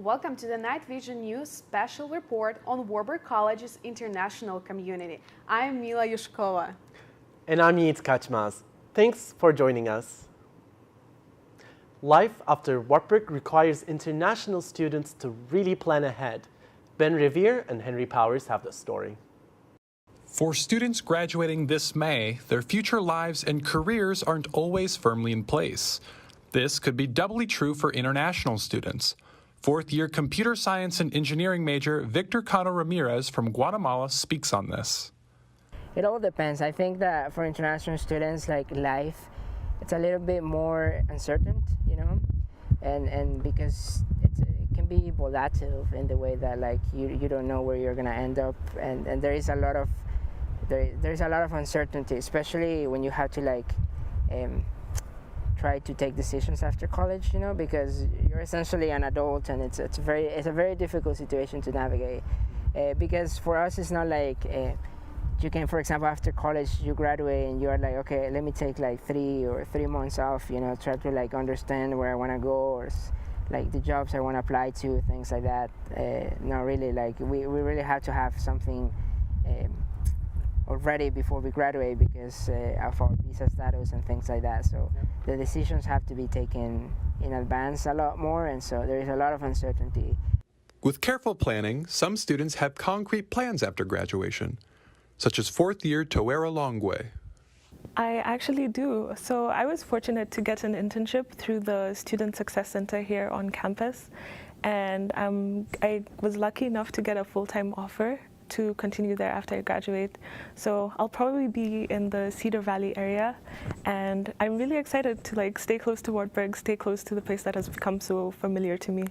Welcome to the Night Vision News special report on Warburg College's international community. I'm Mila Yushkova. And I'm Yiğit Kaçmaz. Thanks for joining us. Life after Warburg requires international students to really plan ahead. Ben Revere and Henry Powers have the story. For students graduating this May, their future lives and careers aren't always firmly in place. This could be doubly true for international students. Fourth-year computer science and engineering major Victor Cano Ramirez from Guatemala speaks on this. It all depends. I think that for international students, like life, it's a little bit more uncertain, you know, and because it can be volatile in the way that like you don't know where you're gonna end up, and there is a lot of there's a lot of uncertainty, especially when you have to like try to take decisions after college, you know, because you're essentially an adult, and it's a very difficult situation to navigate. Because for us, it's not like you can, for example, after college you graduate and you're like, okay, let me take like 3 months off, you know, try to like understand where I want to go, or like the jobs I want to apply to, things like that. Not really. Like we really have to have something already before we graduate because of our visa status and things like that. So the decisions have to be taken in advance a lot more, and so there is a lot of uncertainty. With careful planning, some students have concrete plans after graduation, such as fourth-year Toera Longwe. I actually do. So I was fortunate to get an internship through the Student Success Center here on campus, and I was lucky enough to get a full-time offer to continue there after I graduate. So I'll probably be in the Cedar Valley area, and I'm really excited to like stay close to Wartburg, stay close to the place that has become so familiar to me.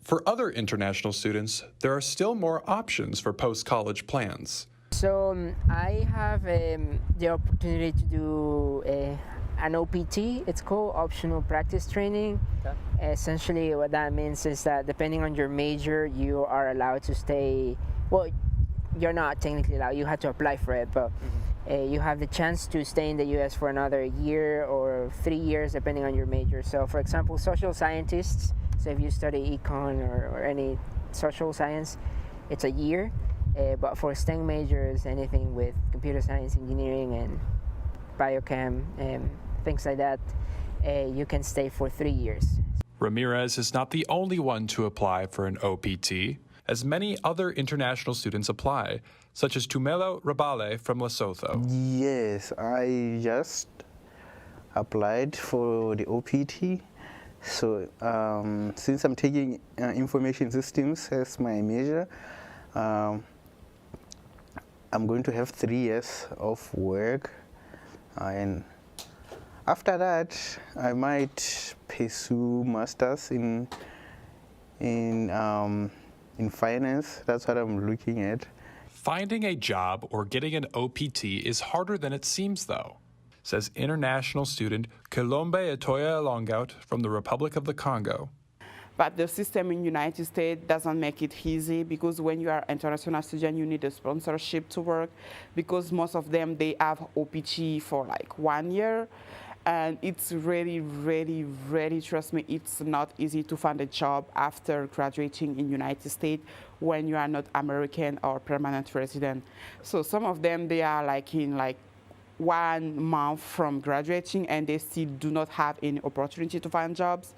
For other international students, there are still more options for post-college plans. So I have the opportunity to do an OPT. It's called Optional Practice Training. Okay. Essentially what that means is that depending on your major, you are allowed to stay. Well, you're not technically allowed, you have to apply for it, but you have the chance to stay in the US for another year or 3 years depending on your major. So for example, social scientists, so if you study econ or any social science, it's a year, but for STEM majors, anything with computer science, engineering, and biochem, things like that, you can stay for 3 years. Ramirez is not the only one to apply for an OPT, as many other international students apply, such as Tumelo Rabale from Lesotho. Yes, I just applied for the OPT. So since I'm taking information systems as my major, I'm going to have 3 years of work, and after that I might pursue masters in finance. That's what I'm looking at. Finding a job or getting an OPT is harder than it seems, though, says international student Kilombe Etoya Longout from the Republic of the Congo. But the system in the United States doesn't make it easy, because when you are an international student, you need a sponsorship to work, because most of them, they have OPT for like 1 year. And it's really, trust me, it's not easy to find a job after graduating in the United States when you are not American or permanent resident. So some of them, they are like in like 1 month from graduating, and they still do not have any opportunity to find jobs.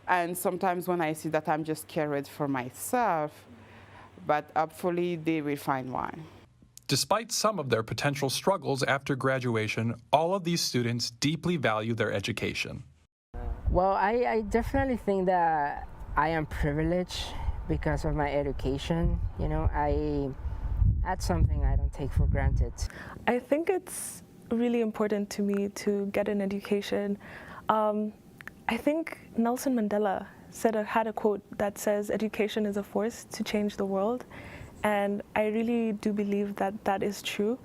And sometimes when I see that, I'm just scared for myself, but hopefully they will find one. Despite some of their potential struggles after graduation, all of these students deeply value their education. Well, I definitely think that I am privileged because of my education. You know, that's something I don't take for granted. I think it's really important to me to get an education. I think Nelson Mandela had a quote that says, "Education is a force to change the world." And I really do believe that that is true.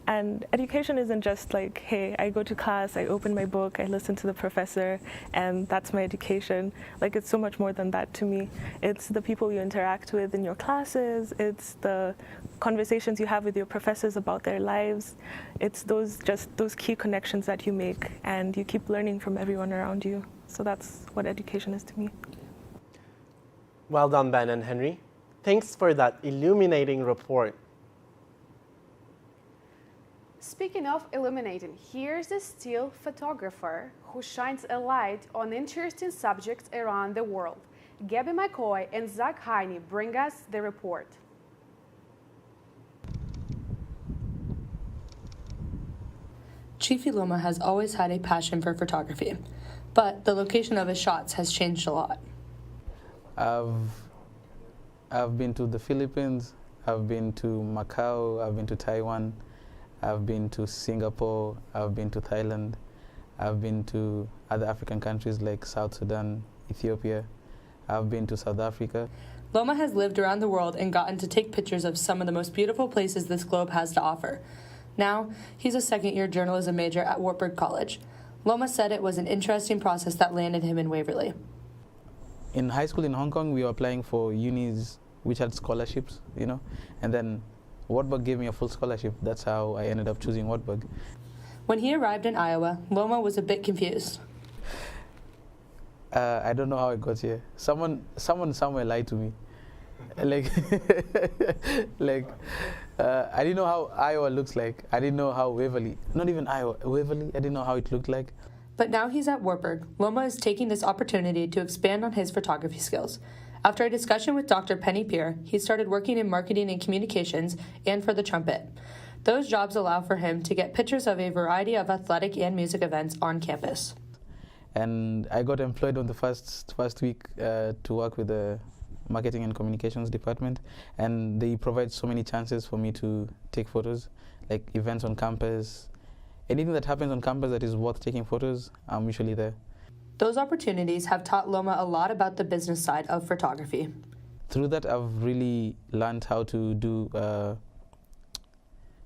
And education isn't just like, hey, I go to class, I open my book, I listen to the professor, and that's my education. Like, it's so much more than that to me. It's the people you interact with in your classes, it's the conversations you have with your professors about their lives. It's those key connections that you make, and you keep learning from everyone around you. So that's what education is to me. Well done, Ben and Henry. Thanks for that illuminating report. Speaking of illuminating, here's a still photographer who shines a light on interesting subjects around the world. Gabby McCoy and Zach Heine bring us the report. Chiefy Loma has always had a passion for photography, but the location of his shots has changed a lot. I've been to the Philippines, I've been to Macau, I've been to Taiwan, I've been to Singapore, I've been to Thailand, I've been to other African countries like South Sudan, Ethiopia, I've been to South Africa. Loma has lived around the world and gotten to take pictures of some of the most beautiful places this globe has to offer. Now, he's a second-year journalism major at Wartburg College. Loma said it was an interesting process that landed him in Waverly. In high school in Hong Kong, we were applying for unis which had scholarships, and then Wartburg gave me a full scholarship. That's how I ended up choosing Wartburg. When he arrived in Iowa, Loma was a bit confused. I don't know how I got here. Someone somewhere lied to me. I didn't know how Iowa looks like. I didn't know how Waverly, not even Iowa, Waverly, I didn't know how it looked like. But now he's at Wartburg. Loma is taking this opportunity to expand on his photography skills. After a discussion with Dr. Penny Peer, he started working in marketing and communications and for the Trumpet. Those jobs allow for him to get pictures of a variety of athletic and music events on campus. And I got employed on the first week to work with the marketing and communications department, and they provide so many chances for me to take photos, like events on campus. Anything that happens on campus that is worth taking photos, I'm usually there. Those opportunities have taught Loma a lot about the business side of photography. Through that, I've really learned how to do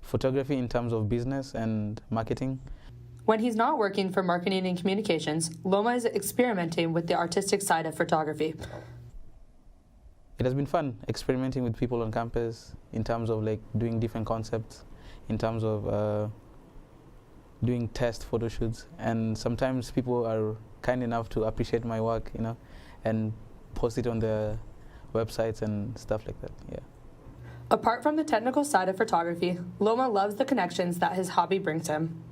photography in terms of business and marketing. When he's not working for marketing and communications, Loma is experimenting with the artistic side of photography. It has been fun experimenting with people on campus in terms of like doing different concepts, in terms of doing test photo shoots, and sometimes people are kind enough to appreciate my work, and post it on their websites and stuff like that. Yeah. Apart from the technical side of photography, Loma loves the connections that his hobby brings him.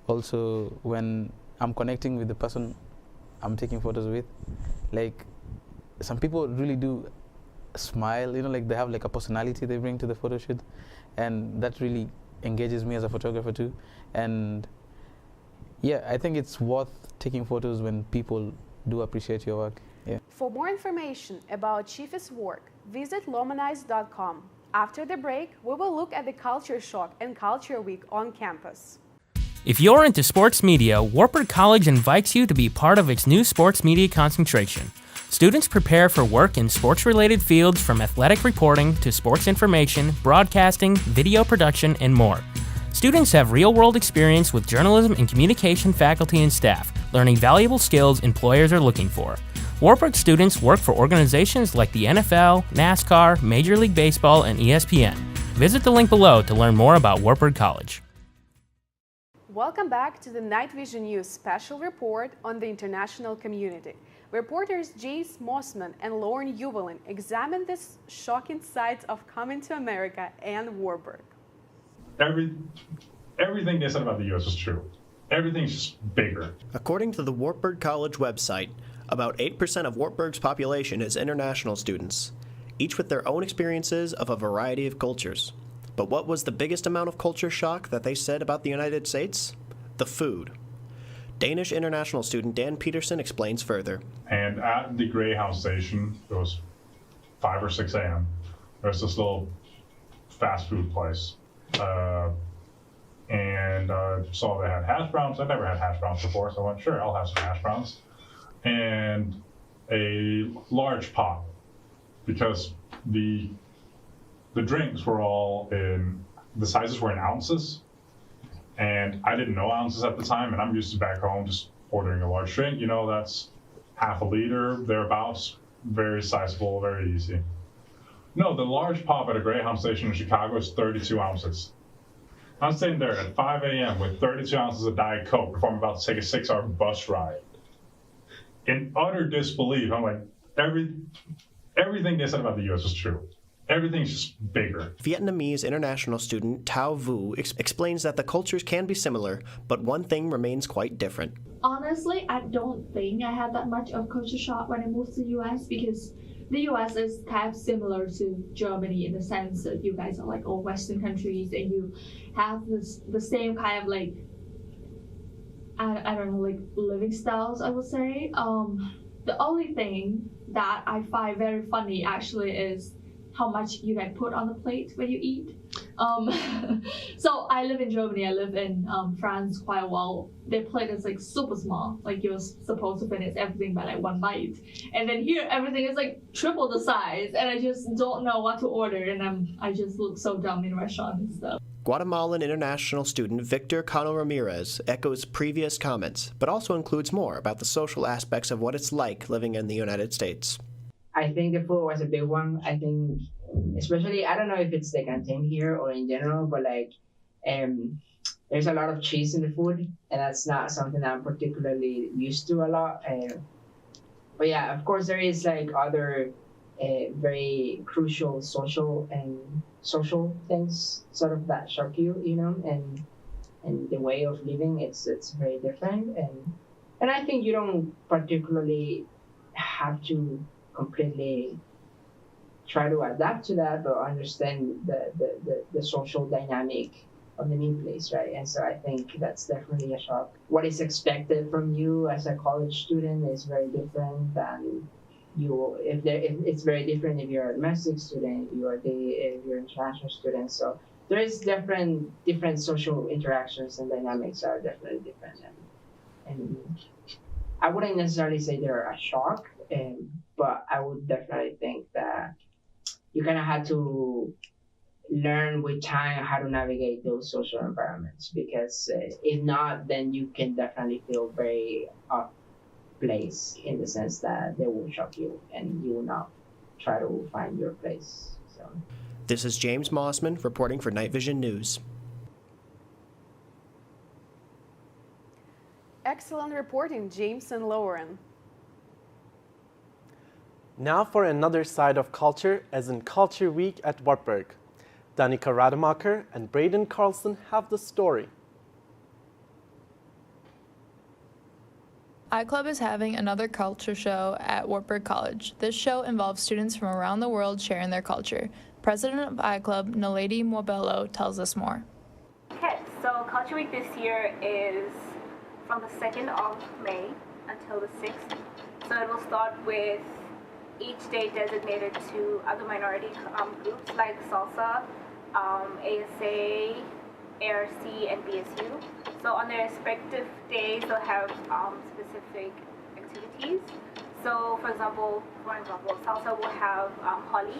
Also, when I'm connecting with the person I'm taking photos with, like some people really do smile, like they have like a personality they bring to the photo shoot, and that really engages me as a photographer too. And yeah, I think it's worth taking photos when people do appreciate your work. Yeah. For more information about Chiefy's work, visit lomanize.com. After the break, we will look at the Culture Shock and Culture Week on campus. If you're into sports media, Wartburg College invites you to be part of its new sports media concentration. Students prepare for work in sports-related fields from athletic reporting to sports information, broadcasting, video production, and more. Students have real-world experience with journalism and communication faculty and staff, learning valuable skills employers are looking for. Wartburg students work for organizations like the NFL, NASCAR, Major League Baseball, and ESPN. Visit the link below to learn more about Wartburg College. Welcome back to the Night Vision News special report on the international community. Reporters Jace Mossman and Lauren Uvelin examined the shocking sides of coming to America and Wartburg. Everything they said about the U.S. was true. Everything's just bigger. According to the Wartburg College website, about 8% of Wartburg's population is international students, each with their own experiences of a variety of cultures. But what was the biggest amount of culture shock that they said about the United States? The food. Danish international student Dan Peterson explains further. And at the Greyhound station, it was 5 or 6 a.m. There's this little fast food place. And saw they had hash browns. I'd never had hash browns before, so I went, sure, I'll have some hash browns. And a large pot, because the drinks were all the sizes were in ounces. And I didn't know ounces at the time, and I'm used to back home just ordering a large drink. That's half a liter, thereabouts, very sizable, very easy. No, the large pop at a Greyhound station in Chicago is 32 ounces. I'm sitting there at 5 a.m. with 32 ounces of Diet Coke before I'm about to take a 6-hour bus ride. In utter disbelief, I'm like, everything they said about the U.S. was true. Everything's just bigger. Vietnamese international student Thao Vu explains that the cultures can be similar, but one thing remains quite different. Honestly, I don't think I had that much of culture shock when I moved to the US because the US is kind of similar to Germany in the sense that you guys are like all Western countries and you have the same kind of like I don't know, like living styles, I would say. The only thing that I find very funny actually is how much you guys put on the plate when you eat. So I live in Germany, I live in France quite a while. Their plate is like super small, like you're supposed to finish everything by like one bite. And then here everything is like triple the size and I just don't know what to order and I just look so dumb in restaurants and stuff. Guatemalan international student Victor Cano Ramirez echoes previous comments, but also includes more about the social aspects of what it's like living in the United States. I think the food was a big one. I think, especially, I don't know if it's the canteen here or in general, but like, there's a lot of cheese in the food, and that's not something that I'm particularly used to a lot. But yeah, of course, there is like other very crucial social things, sort of that shock you, you know, and the way of living, it's very different, and I think you don't particularly have to completely try to adapt to that or understand the social dynamic of the new place, right? And so I think that's definitely a shock. What is expected from you as a college student is very different than if it's very different if you're a domestic student, if you're an international student. So there is different social interactions and dynamics are definitely different. And I wouldn't necessarily say they're a shock, but I would definitely think that you kind of had to learn with time how to navigate those social environments, because if not, then you can definitely feel very off place in the sense that they will shock you and you will not try to find your place. So. This is James Mossman reporting for Night Vision News. Excellent reporting, James and Lauren. Now for another side of culture, as in Culture Week at Wartburg. Danica Rademacher and Braden Carlson have the story. iClub is having another culture show at Wartburg College. This show involves students from around the world sharing their culture. President of iClub, Naledi Mobello, tells us more. Okay, so Culture Week this year is from the 2nd of May until the 6th. So it will start with each day designated to other minority groups like salsa, ASA, ARC, and BSU. So on their respective days, they'll have specific activities. So for example, salsa will have holly,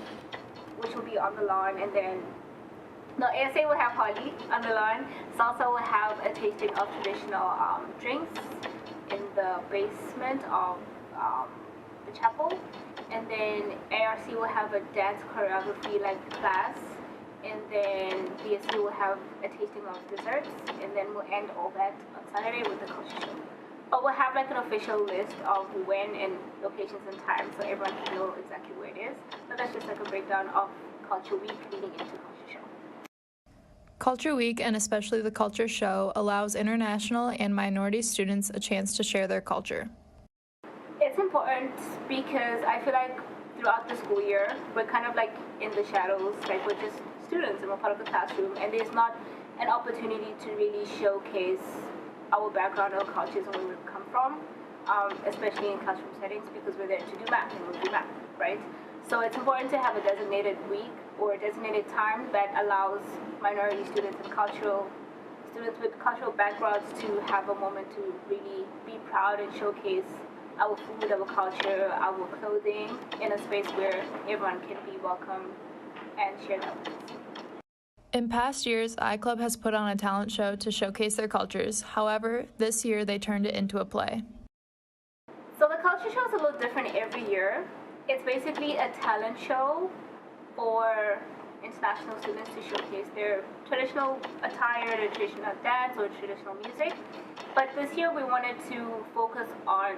which will be on the lawn, and then ASA will have holly on the lawn. Salsa will have a tasting of traditional drinks in the basement of the chapel, and then ARC will have a dance choreography like class, and then BSU will have a tasting of desserts, and then we'll end all that on Saturday with the culture show. But we'll have like an official list of when and locations and times so everyone can know exactly where it is. But that's just like a breakdown of Culture Week leading into Culture Show. Culture Week, and especially the Culture Show, allows international and minority students a chance to share their culture. It's important because I feel like throughout the school year, we're kind of like in the shadows, like we're just students and we're part of the classroom, and there's not an opportunity to really showcase our background or cultures and where we've come from, especially in classroom settings, because we're there to do math and we'll do math, right? So it's important to have a designated week or a designated time that allows minority students and students with cultural backgrounds to have a moment to really be proud and showcase our food, our culture, our clothing in a space where everyone can be welcome and share that with us. In past years, iClub has put on a talent show to showcase their cultures. However, this year they turned it into a play. So the culture show is a little different every year. It's basically a talent show for international students to showcase their traditional attire, their traditional dance, or traditional music. But this year we wanted to focus on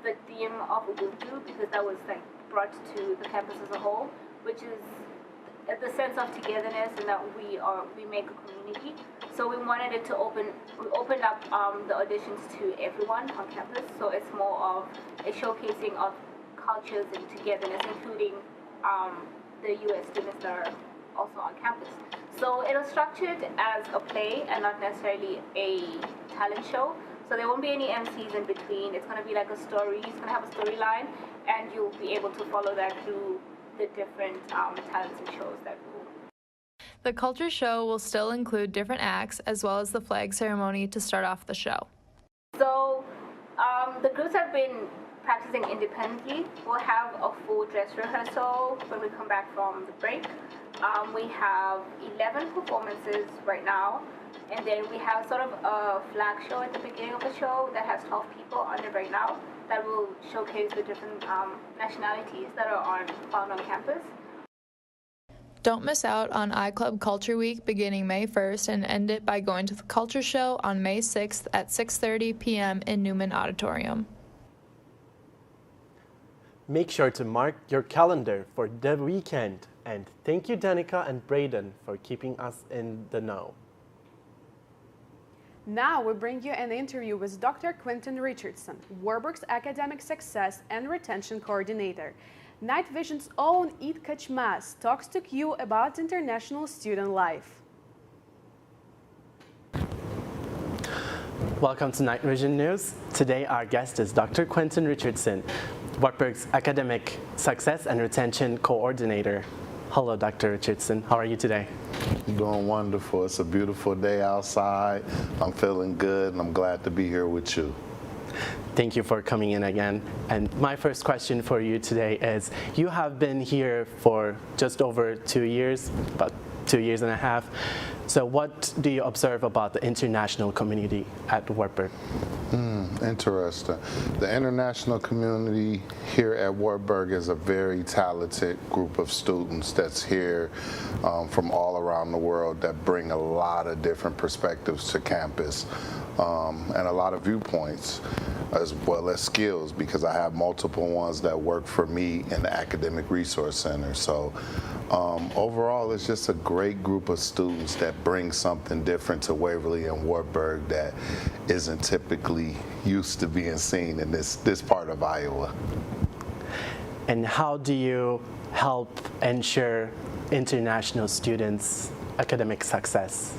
the theme of Ubuntu, because that was like brought to the campus as a whole, which is the sense of togetherness and that we make a community. So we wanted it to we opened up the auditions to everyone on campus. So it's more of a showcasing of cultures and togetherness, including the U.S. students that are also on campus. So it was structured as a play and not necessarily a talent show. So there won't be any MCs in between. It's going to be like a story. It's going to have a storyline, and you'll be able to follow that through the different talents and shows that will. The culture show will still include different acts as well as the flag ceremony to start off the show. So the groups have been practicing independently. We'll have a full dress rehearsal when we come back from the break. We have 11 performances right now, and then we have sort of a flag show at the beginning of the show that has 12 people on it right now that will showcase the different nationalities that are found on campus. Don't miss out on iClub Culture Week beginning May 1st and end it by going to the Culture Show on May 6th at 6:30 p.m. in Newman Auditorium. Make sure to mark your calendar for the weekend. And thank you, Danica and Braden, for keeping us in the know. Now we bring you an interview with Dr. Quentin Richardson, Warburg's Academic Success and Retention Coordinator. Night Vision's own Itkach Mas talks to you about international student life. Welcome to Night Vision News. Today our guest is Dr. Quentin Richardson, Wartburg's Academic Success and Retention Coordinator. Hello, Dr. Richardson. How are you today? I'm doing wonderful. It's a beautiful day outside. I'm feeling good, and I'm glad to be here with you. Thank you for coming in again. And my first question for you today is, you have been here for just over 2 years, about 2 years and a half. So what do you observe about the international community at Wartburg? Interesting. The international community here at Wartburg is a very talented group of students that's here from all around the world that bring a lot of different perspectives to campus and a lot of viewpoints, as well as skills, because I have multiple ones that work for me in the Academic Resource Center. So overall, it's just a great group of students that bring something different to Waverly and Wartburg that isn't typically used to being seen in this part of Iowa. And how do you help ensure international students' academic success?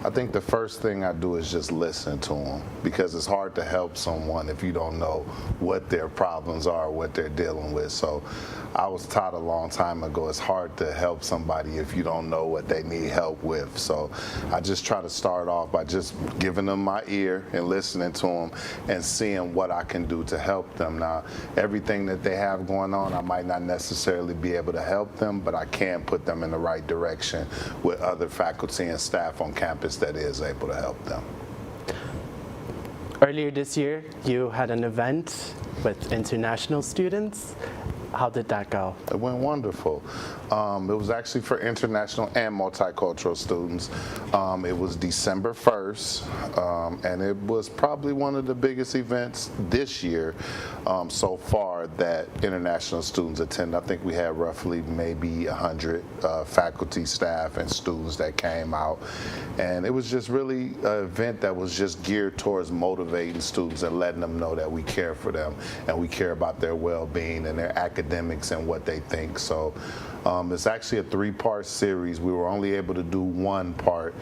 I think the first thing I do is just listen to them, because it's hard to help someone if you don't know what their problems are, what they're dealing with. So I was taught a long time ago, it's hard to help somebody if you don't know what they need help with. So I just try to start off by just giving them my ear and listening to them and seeing what I can do to help them. Now, everything that they have going on, I might not necessarily be able to help them, but I can put them in the right direction with other faculty and staff on campus that is able to help them. Earlier this year, you had an event with international students. How did that go? It went wonderful. It was actually for international and multicultural students. It was December 1st, and it was probably one of the biggest events this year so far that international students attend. I think we had roughly maybe 100 faculty, staff, and students that came out. And it was just really an event that was just geared towards motivating students and letting them know that we care for them and we care about their well-being and their academics and what they think. So it's actually a 3-part series. We were only able to do 1 part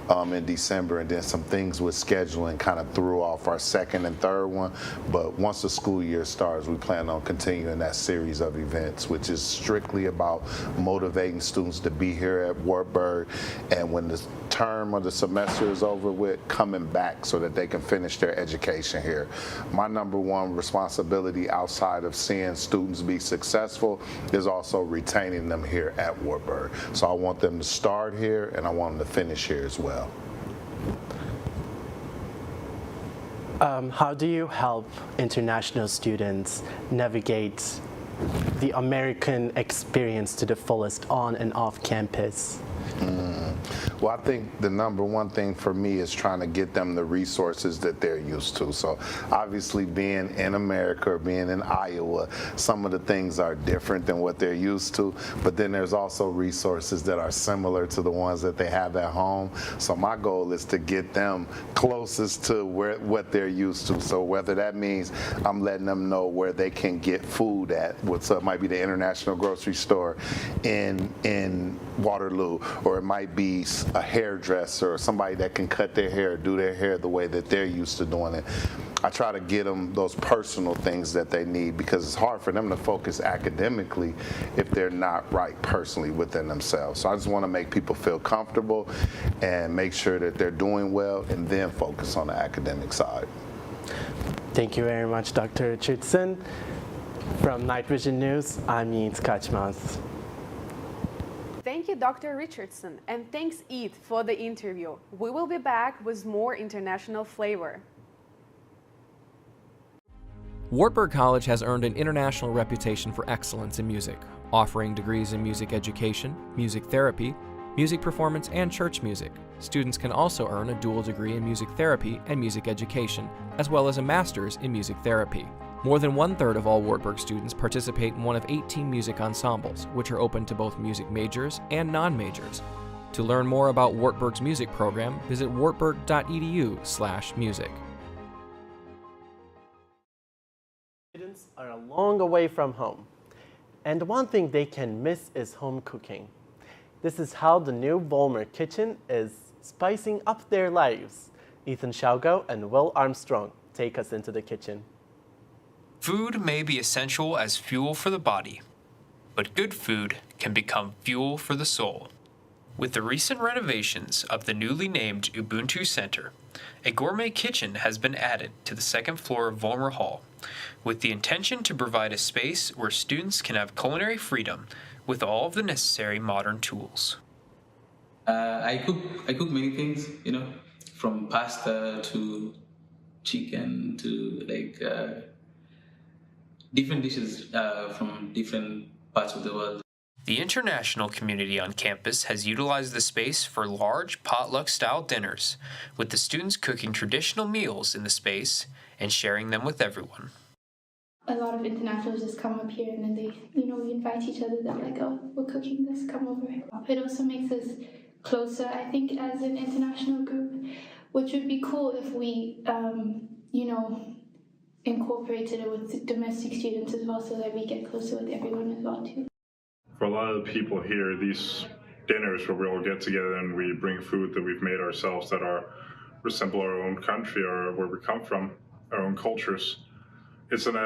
in December, and then some things with scheduling kind of threw off our 2nd and 3rd one. But once the school year starts, we plan on continuing that series of events, which is strictly about motivating students to be here at Wartburg, and when the term or the semester is over with, coming back so that they can finish their education here. My #1 responsibility outside of seeing students be successful is also retaining them here at Wartburg. So I want them to start here, and I want them to finish here as well. How do you help international students navigate the American experience to the fullest on and off campus? Well, I think the number one thing for me is trying to get them the resources that they're used to. So obviously being in America or being in Iowa, some of the things are different than what they're used to, but then there's also resources that are similar to the ones that they have at home. So my goal is to get them closest to what they're used to. So whether that means I'm letting them know where they can get food at, what's up, might be the International Grocery Store in Waterloo, or it might be a hairdresser or somebody that can cut their hair, do their hair the way that they're used to doing it. I try to get them those personal things that they need, because it's hard for them to focus academically if they're not right personally within themselves. So I just want to make people feel comfortable and make sure that they're doing well, and then focus on the academic side. Thank you very much, Dr. Richardson. From Night Vision News, I'm Yiğit Kaçmaz. Thank you, Dr. Richardson, and thanks, Eid, for the interview. We will be back with more international flavor. Wartburg College has earned an international reputation for excellence in music, offering degrees in music education, music therapy, music performance, and church music. Students can also earn a dual degree in music therapy and music education, as well as a master's in music therapy. More than 1/3 of all Wartburg students participate in one of 18 music ensembles, which are open to both music majors and non-majors. To learn more about Wartburg's music program, visit wartburg.edu/music. Students are a long way from home, and one thing they can miss is home cooking. This is how the new Volmer kitchen is spicing up their lives. Ethan Schaugo and Will Armstrong take us into the kitchen. Food may be essential as fuel for the body, but good food can become fuel for the soul. With the recent renovations of the newly named Ubuntu Center, a gourmet kitchen has been added to the second floor of Volmer Hall, with the intention to provide a space where students can have culinary freedom with all of the necessary modern tools. I cook many things, from pasta to chicken to different dishes from different parts of the world. The international community on campus has utilized the space for large potluck-style dinners, with the students cooking traditional meals in the space and sharing them with everyone. A lot of internationals just come up here and then they, we invite each other. They're like, oh, we're cooking this, come over. It also makes us closer, I think, as an international group, which would be cool if we, incorporated it with domestic students as well, so that we get closer with everyone as well too. For a lot of the people here, these dinners where we all get together and we bring food that we've made ourselves that resemble our own country or where we come from, our own cultures. It's an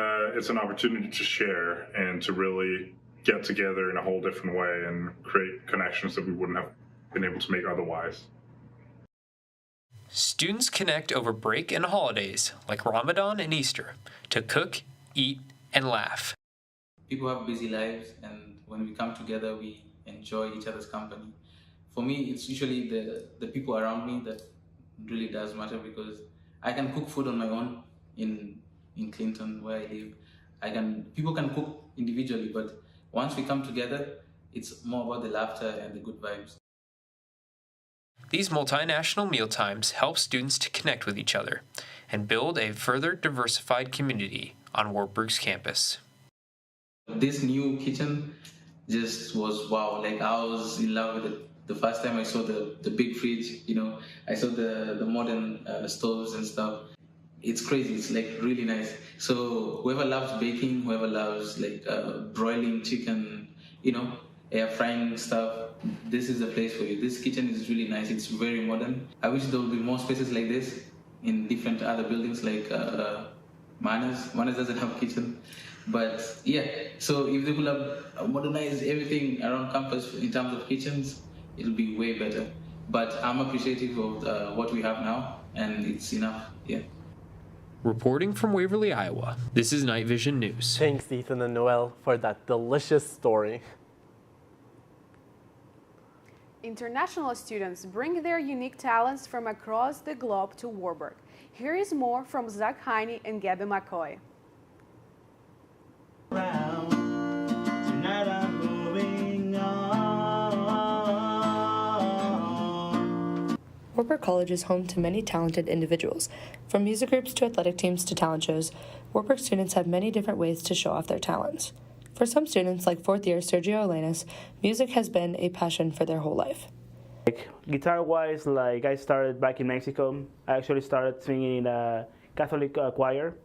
opportunity to share and to really get together in a whole different way and create connections that we wouldn't have been able to make otherwise. Students connect over break and holidays, like Ramadan and Easter, to cook, eat, and laugh. People have busy lives, and when we come together, we enjoy each other's company. For me, it's usually the people around me that really does matter, because I can cook food on my own in Clinton, where I live. People can cook individually, but once we come together, it's more about the laughter and the good vibes. These multinational mealtimes help students to connect with each other and build a further diversified community on Wartburg's campus. This new kitchen just was wow. I was in love with it. The first time I saw the big fridge, I saw the modern stoves and stuff. It's crazy. It's really nice. So whoever loves baking, whoever loves broiling chicken, air frying stuff, this is the place for you. This kitchen is really nice. It's very modern. I wish there would be more spaces like this in different other buildings, like Manners. Manners doesn't have a kitchen. But yeah, so if they could have modernized everything around campus in terms of kitchens, it'll be way better. But I'm appreciative of what we have now, and it's enough, yeah. Reporting from Waverly, Iowa, this is Night Vision News. Thanks, Ethan and Noel, for that delicious story. International students bring their unique talents from across the globe to Wartburg. Here is more from Zach Heine and Gabby McCoy. Tonight I'm moving on. Wartburg College is home to many talented individuals. From music groups to athletic teams to talent shows, Wartburg students have many different ways to show off their talents. For some students, like fourth year Sergio Elenas, music has been a passion for their whole life. Guitar-wise, like I started back in Mexico. I actually started singing in a Catholic choir.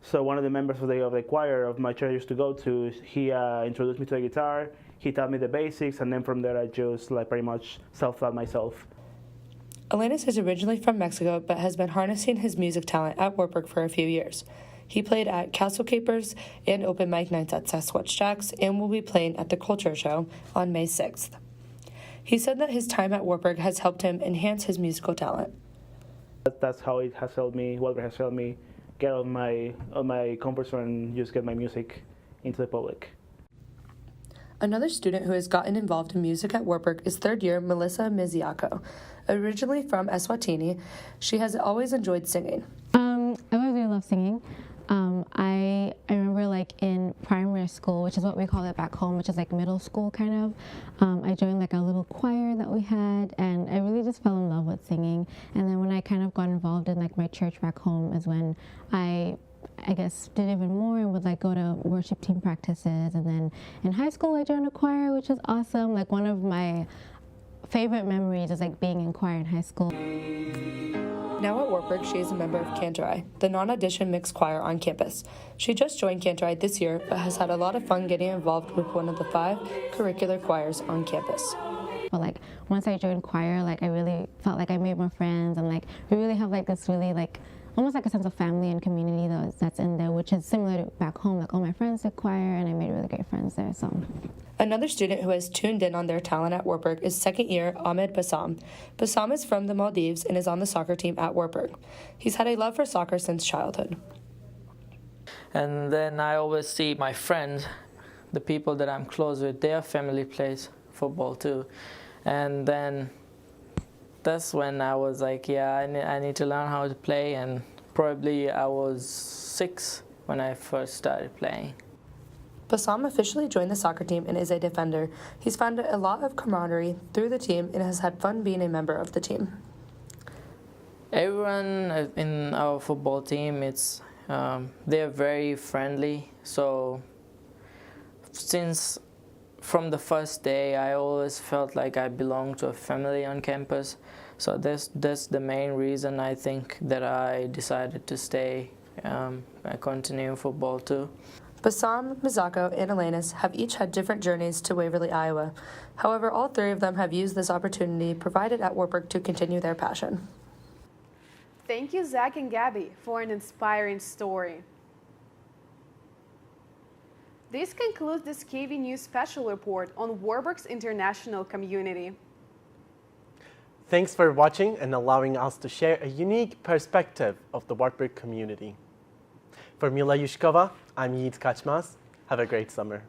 So one of the members of the choir of my church I used to go to, he introduced me to the guitar. He taught me the basics, and then from there I just pretty much self-taught myself. Elenas is originally from Mexico, but has been harnessing his music talent at Wartburg for a few years. He played at Castle Capers and open mic nights at Sasquatch Jacks, and will be playing at the Culture Show on May 6th. He said that his time at Wartburg has helped him enhance his musical talent. That's how it has helped me. Wartburg has helped me get out of my comfort zone and just get my music into the public. Another student who has gotten involved in music at Wartburg is third year Melissa Miziako. Originally from Eswatini, she has always enjoyed singing. I always really love singing. I remember like in primary school, which is what we call it back home, which is like middle school kind of, I joined like a little choir that we had, and I really just fell in love with singing. And then when I kind of got involved in like my church back home is when I guess did even more and would like go to worship team practices. And then in high school I joined a choir, which is awesome. Like one of my favorite memories is like being in choir in high school. Now at Wartburg, she is a member of Cantorai, the non-audition mixed choir on campus. She just joined Cantorai this year, but has had a lot of fun getting involved with one of the 5 curricular choirs on campus. But like once I joined choir, like I really felt like I made more friends, and like we really have like this really like almost like a sense of family and community that's in there, which is similar to back home. Like all my friends did choir, and I made really great friends there. So. Another student who has tuned in on their talent at Wartburg is second year Ahmed Bassam. Bassam is from the Maldives and is on the soccer team at Wartburg. He's had a love for soccer since childhood. And then I always see my friends, the people that I'm close with, their family plays football too. And then that's when I was like, yeah, I need to learn how to play. And probably I was 6 when I first started playing. Bassam officially joined the soccer team and is a defender. He's found a lot of camaraderie through the team and has had fun being a member of the team. Everyone in our football team, they're very friendly. So from the first day, I always felt like I belonged to a family on campus. So that's the main reason I think that I decided to stay and continue football too. Bassam, Mizako, and Elenas have each had different journeys to Waverly, Iowa. However, all 3 of them have used this opportunity provided at Wartburg to continue their passion. Thank you, Zach and Gabby, for an inspiring story. This concludes this KV News special report on Wartburg's international community. Thanks for watching and allowing us to share a unique perspective of the Wartburg community. For Mila Yushkova, I'm Yiğit Kaçmaz. Have a great summer.